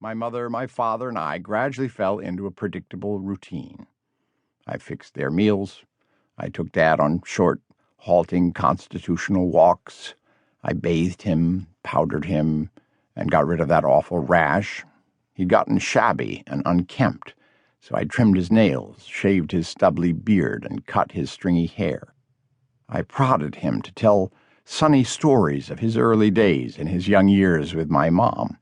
My mother, my father, and I gradually fell into a predictable routine. I fixed their meals. I took Dad on short, halting constitutional walks. I bathed him, powdered him, and got rid of that awful rash. He'd gotten shabby and unkempt, so I trimmed his nails, shaved his stubbly beard, and cut his stringy hair. I prodded him to tell sunny stories of his early days and his young years with my mom.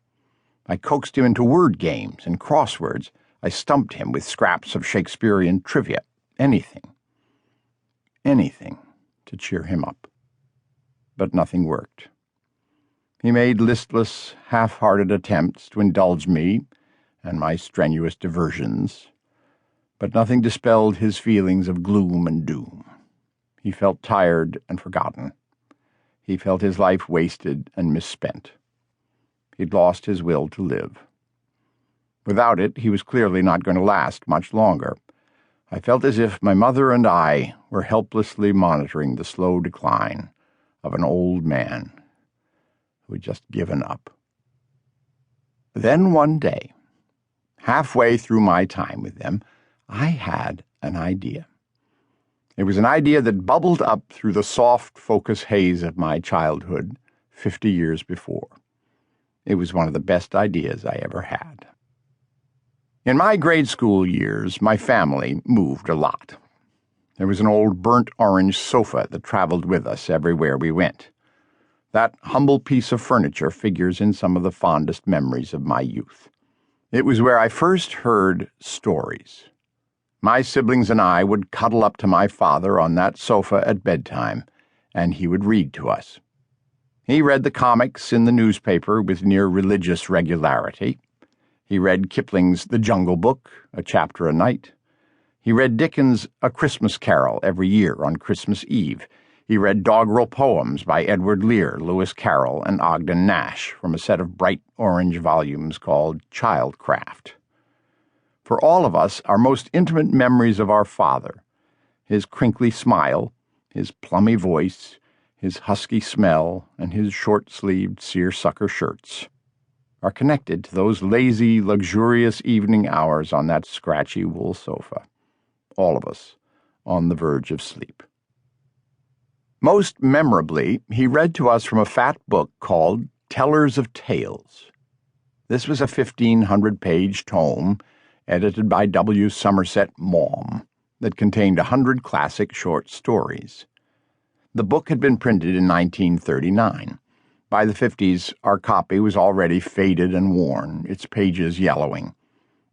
I coaxed him into word games and crosswords. I stumped him with scraps of Shakespearean trivia. Anything to cheer him up. But nothing worked. He made listless, half-hearted attempts to indulge me and my strenuous diversions, but nothing dispelled his feelings of gloom and doom. He felt tired and forgotten. He felt his life wasted and misspent. He'd lost his will to live. Without it, he was clearly not going to last much longer. I felt as if my mother and I were helplessly monitoring the slow decline of an old man who had just given up. Then one day, halfway through my time with them, I had an idea. It was an idea that bubbled up through the soft focus haze of my childhood 50 years before. It was one of the best ideas I ever had. In my grade school years, my family moved a lot. There was an old burnt orange sofa that traveled with us everywhere we went. That humble piece of furniture figures in some of the fondest memories of my youth. It was where I first heard stories. My siblings and I would cuddle up to my father on that sofa at bedtime, and he would read to us. He read the comics in the newspaper with near religious regularity. He read Kipling's The Jungle Book, a chapter a night. He read Dickens' A Christmas Carol every year on Christmas Eve. He read doggerel poems by Edward Lear, Lewis Carroll, and Ogden Nash from a set of bright orange volumes called Childcraft. For all of us, our most intimate memories of our father, his crinkly smile, his plummy voice, his husky smell, and his short-sleeved seersucker shirts, are connected to those lazy, luxurious evening hours on that scratchy wool sofa, all of us on the verge of sleep. Most memorably, he read to us from a fat book called Tellers of Tales. This was a 1,500-page tome edited by W. Somerset Maugham that contained 100 classic short stories. The book had been printed in 1939. By the 50s, our copy was already faded and worn, its pages yellowing.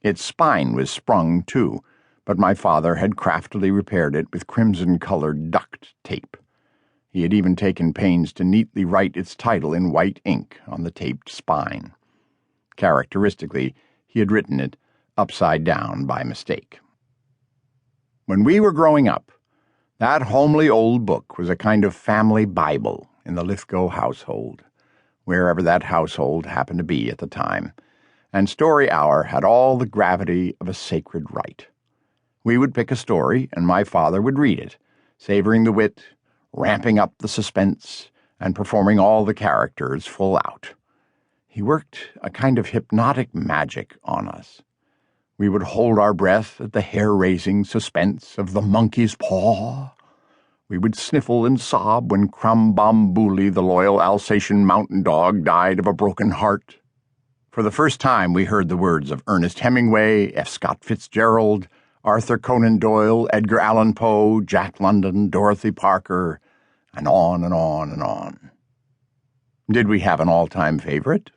Its spine was sprung, too, but my father had craftily repaired it with crimson-colored duct tape. He had even taken pains to neatly write its title in white ink on the taped spine. Characteristically, he had written it upside down by mistake. When we were growing up, that homely old book was a kind of family Bible in the Lithgow household, wherever that household happened to be at the time, and Story Hour had all the gravity of a sacred rite. We would pick a story, and my father would read it, savoring the wit, ramping up the suspense, and performing all the characters full out. He worked a kind of hypnotic magic on us. We would hold our breath at the hair-raising suspense of the monkey's paw. We would sniffle and sob when Crumbombuli, the loyal Alsatian mountain dog, died of a broken heart. For the first time, we heard the words of Ernest Hemingway, F. Scott Fitzgerald, Arthur Conan Doyle, Edgar Allan Poe, Jack London, Dorothy Parker, and on and on and on. Did we have an all-time favorite?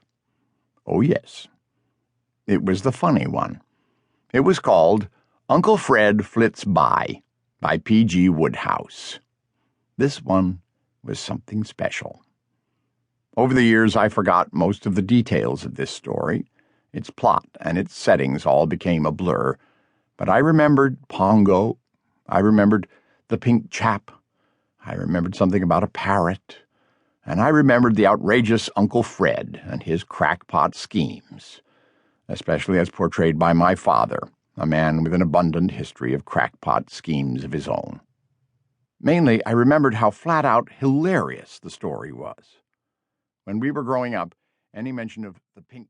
Oh, yes. It was the funny one. It was called Uncle Fred Flits By P.G. Wodehouse. This one was something special. Over the years, I forgot most of the details of this story. Its plot and its settings all became a blur, but I remembered Pongo. I remembered the pink chap. I remembered something about a parrot. And I remembered the outrageous Uncle Fred and his crackpot schemes, especially as portrayed by my father, a man with an abundant history of crackpot schemes of his own. Mainly, I remembered how flat-out hilarious the story was. When we were growing up, any mention of the pink